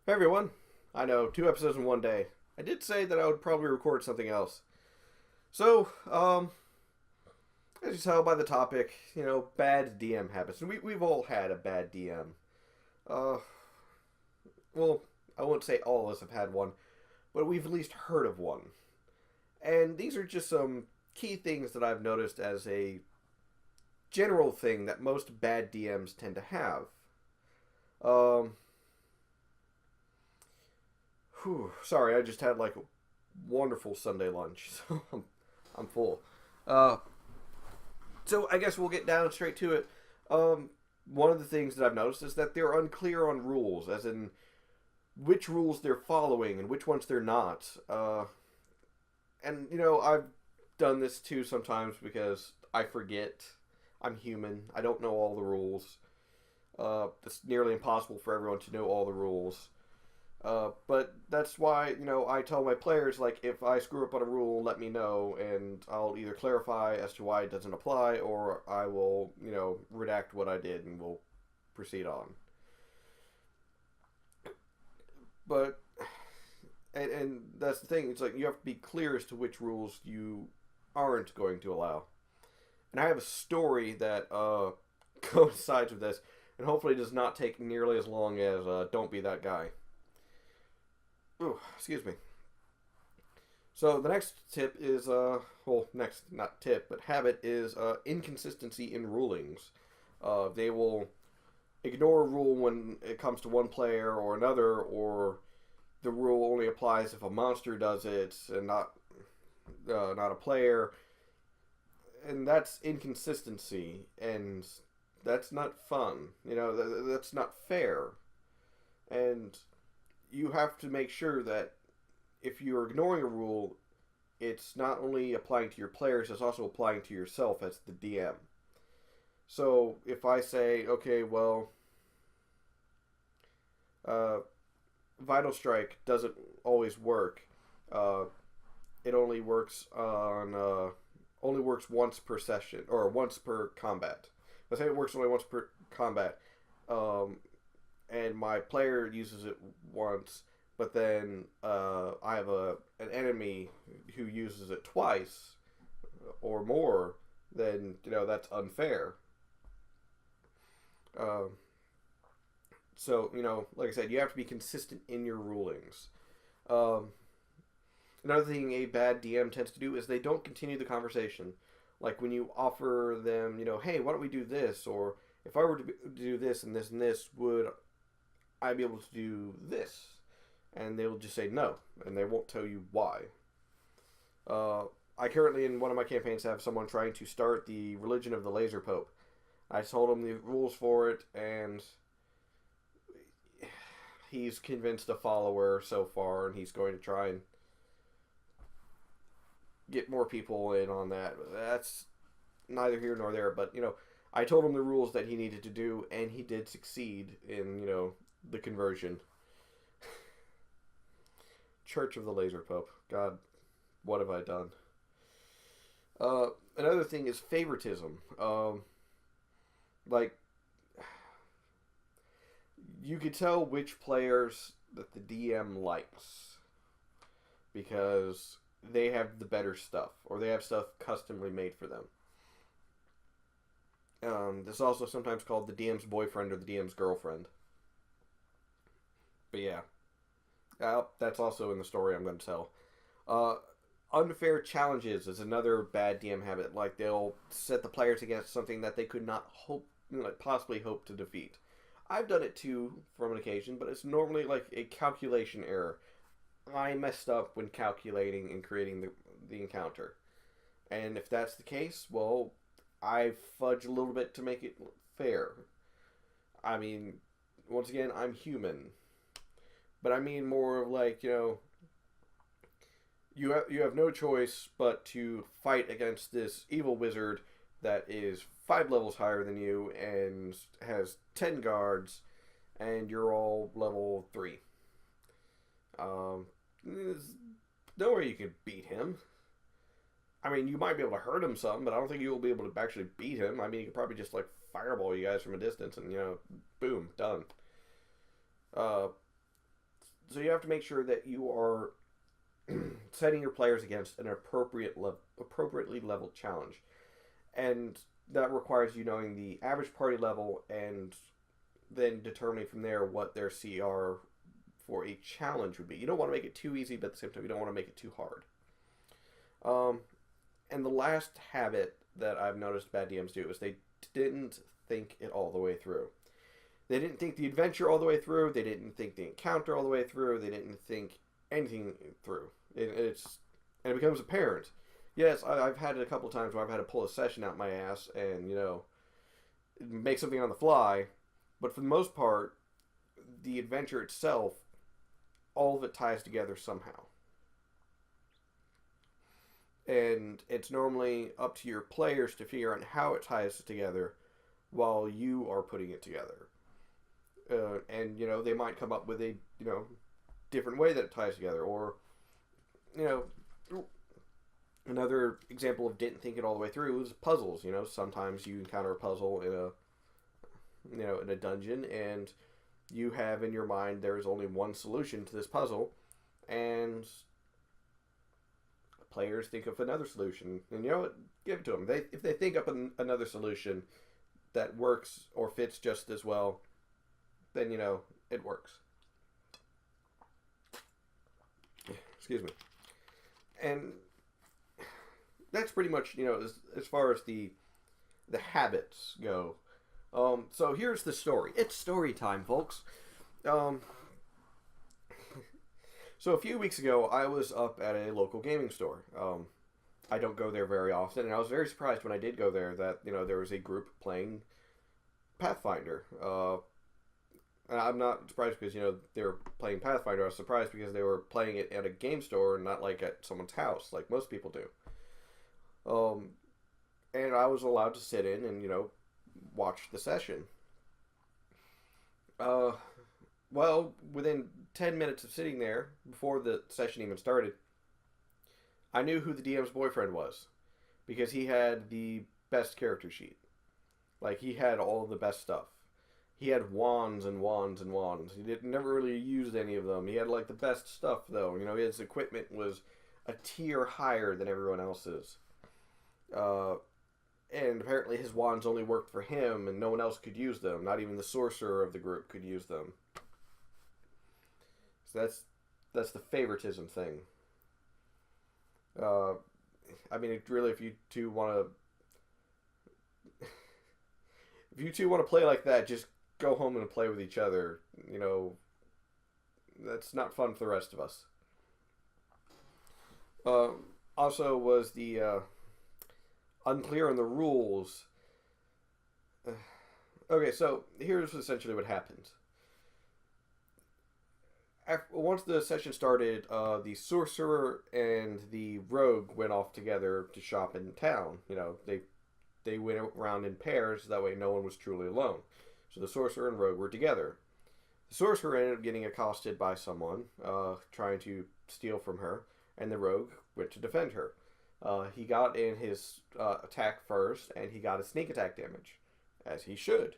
Hey everyone. I know, 2 episodes in one day. I did say that I would probably record something else. So, as you tell by the topic, bad DM habits. And we've all had a bad DM. Uh, well, I won't say all of us have had one, but we've at least heard of one. And these are just some key things that I've noticed as a general thing that most bad DMs tend to have. Um, sorry, I just had like a wonderful Sunday lunch, so I'm full. Uh, so I guess we'll get down straight to it. One of the things that I've noticed is that they're unclear on rules, as in which rules they're following and which ones they're not. And I've done this too sometimes because I forget. I'm human. I don't know all the rules. It's nearly impossible for everyone to know all the rules. But that's why, I tell my players, like, if I screw up on a rule, let me know, and I'll either clarify as to why it doesn't apply, or I will, redact what I did, and we'll proceed on. But, and that's the thing, it's like, you have to be clear as to which rules you aren't going to allow. And I have a story that, coincides with this, and hopefully does not take nearly as long as, Don't Be That Guy. Ooh, excuse me. So the next tip is, next, not tip, but habit is inconsistency in rulings. They will ignore a rule when it comes to one player or another, or the rule only applies if a monster does it and not a player. And that's inconsistency, and that's not fun. That's not fair. And you have to make sure that if you're ignoring a rule, it's not only applying to your players, it's also applying to yourself as the DM. So if I say, okay, well, Vital Strike doesn't always work. It only works once per session or once per combat. Let's say it works only once per combat. And my player uses it once, but then I have an enemy who uses it twice or more, then that's unfair. So like I said, you have to be consistent in your rulings. Another thing a bad DM tends to do is they don't continue the conversation. Like when you offer them, hey, why don't we do this? Or if I were to do this and this and this, would I be able to do this? And they'll just say no, and they won't tell you why. I currently, in one of my campaigns, have someone trying to start the religion of the Laser Pope. I told him the rules for it, and he's convinced a follower so far, and he's going to try and get more people in on that. That's neither here nor there, but, I told him the rules that he needed to do, and he did succeed in, the conversion. Church of the Laser Pope. God, what have I done? Another thing is favoritism. Like, you could tell which players that the DM likes because they have the better stuff, or they have stuff customly made for them. This is also sometimes called the DM's boyfriend or the DM's girlfriend. But yeah. That's also in the story I'm going to tell. Unfair challenges is another bad DM habit. Like, they'll set the players against something that they could not possibly hope to defeat. I've done it too, from an occasion, but it's normally like a calculation error. I messed up when calculating and creating the encounter. And if that's the case, well, I fudge a little bit to make it fair. I mean, once again, I'm human. But I mean more of like, you have no choice but to fight against this evil wizard that is 5 levels higher than you and has 10 guards, and you're all level 3. There's no way you can beat him. I mean, you might be able to hurt him some, but I don't think you'll be able to actually beat him. I mean, you could probably just like fireball you guys from a distance and, boom, done. So you have to make sure that you are setting your players against an appropriately leveled challenge, and that requires you knowing the average party level and then determining from there what their CR for a challenge would be. You don't want to make it too easy, but at the same time, you don't want to make it too hard. And the last habit that I've noticed bad DMs do is they didn't think it all the way through. They didn't think the adventure all the way through. They didn't think the encounter all the way through. They didn't think anything through. And it becomes apparent. Yes, I've had it a couple times where I've had to pull a session out my ass and, make something on the fly. But for the most part, the adventure itself, all of it ties together somehow. And it's normally up to your players to figure out how it ties together while you are putting it together. And they might come up with a different way that it ties together, or another example of didn't think it all the way through is puzzles. Sometimes you encounter a puzzle in a dungeon, and you have in your mind there's only one solution to this puzzle, and players think of another solution, and give it to them. If they think up another solution that works or fits just as well, then it works. Excuse me. And that's pretty much as far as the habits go. So here's the story. It's story time, folks. So a few weeks ago, I was up at a local gaming store. I don't go there very often, and I was very surprised when I did go there that there was a group playing Pathfinder. And I'm not surprised because they were playing Pathfinder. I was surprised because they were playing it at a game store and not like at someone's house, like most people do. And I was allowed to sit in and watch the session. Well, within 10 minutes of sitting there, before the session even started, I knew who the DM's boyfriend was. Because he had the best character sheet. Like, he had all the best stuff. He had wands and wands and wands. He never really used any of them. He had, like, the best stuff, though. His equipment was a tier higher than everyone else's. And apparently his wands only worked for him, and no one else could use them. Not even the sorcerer of the group could use them. So that's the favoritism thing. If you two want to play like that, just go home and play with each other. That's not fun for the rest of us. Also was the Unclear on the Rules. Okay, so here's essentially what happened. Once the session started, the sorcerer and the rogue went off together to shop in town. They went around in pairs, that way no one was truly alone. So the sorcerer and rogue were together. The sorcerer ended up getting accosted by someone trying to steal from her, and the rogue went to defend her. He got in his attack first, and he got a sneak attack damage, as he should.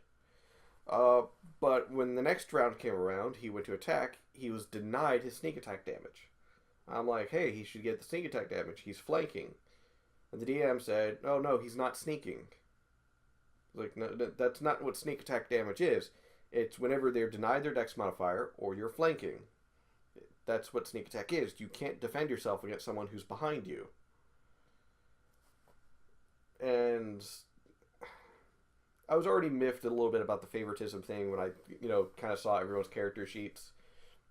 But when the next round came around, he went to attack, he was denied his sneak attack damage. I'm like, hey, he should get the sneak attack damage, he's flanking. And the DM said, oh no, he's not sneaking. Like, no, that's not what sneak attack damage is. It's whenever they're denied their dex modifier, or you're flanking. That's what sneak attack is. You can't defend yourself against someone who's behind you. And I was already miffed a little bit about the favoritism thing when I, kind of saw everyone's character sheets.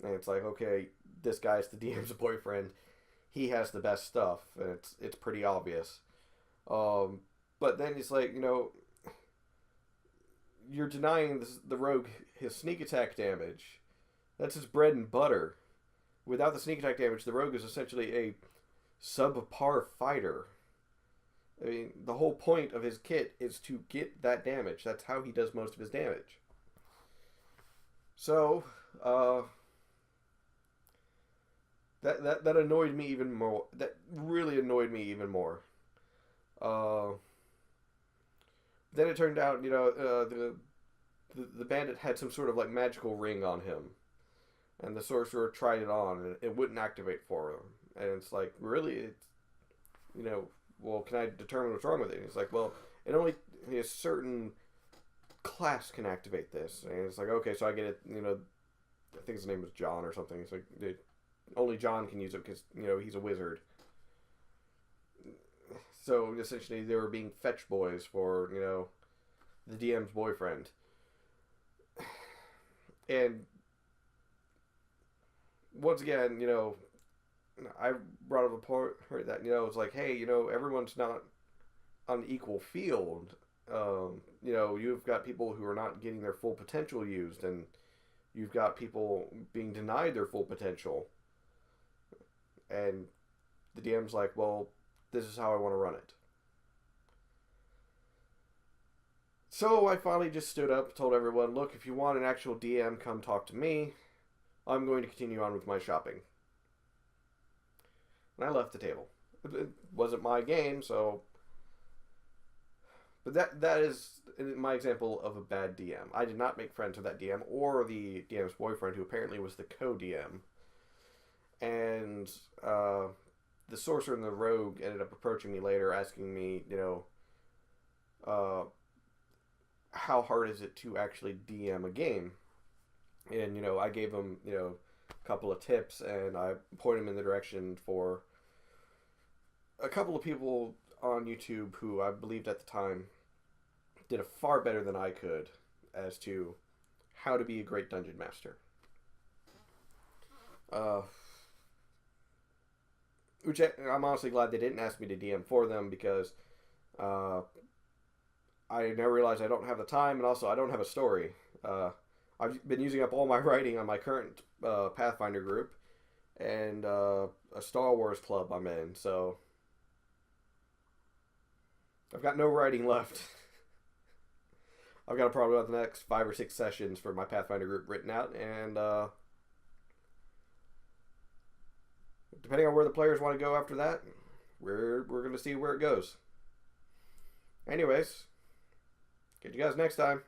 And it's like, okay, this guy's the DM's boyfriend. He has the best stuff, and it's pretty obvious. But then it's like, you're denying the rogue his sneak attack damage. That's his bread and butter. Without the sneak attack damage, the rogue is essentially a subpar fighter. I mean, the whole point of his kit is to get that damage. That's how he does most of his damage. So, that annoyed me even more. That really annoyed me even more. Then it turned out, the bandit had some sort of like magical ring on him. And the sorcerer tried it on, and it wouldn't activate for him. And it's like, really? It's, well, can I determine what's wrong with it? And he's like, well, it only a certain class can activate this. And it's like, okay, so I get it. I think his name was John or something. It's like, only John can use it because, he's a wizard. So essentially, they were being fetch boys for, the DM's boyfriend. And once again, I brought up a point that, it's like, hey, everyone's not on an equal field. You've got people who are not getting their full potential used, and you've got people being denied their full potential. And the DM's like, well, this is how I want to run it. So I finally just stood up, told everyone, look, if you want an actual DM, come talk to me. I'm going to continue on with my shopping. And I left the table. It wasn't my game, so... But that is my example of a bad DM. I did not make friends with that DM or the DM's boyfriend, who apparently was the co-DM. And the sorcerer and the rogue ended up approaching me later, asking me, how hard is it to actually DM a game? And, I gave them, a couple of tips, and I pointed them in the direction for a couple of people on YouTube who I believed at the time did a far better than I could as to how to be a great dungeon master. Which I'm honestly glad they didn't ask me to DM for them, because I never realized I don't have the time, and also I don't have a story. I've been using up all my writing on my current Pathfinder group and a Star Wars club I'm in, so I've got no writing left. I've got probably about the next 5 or 6 sessions for my Pathfinder group written out, and depending on where the players want to go after that, we're going to see where it goes. Anyways, catch you guys next time.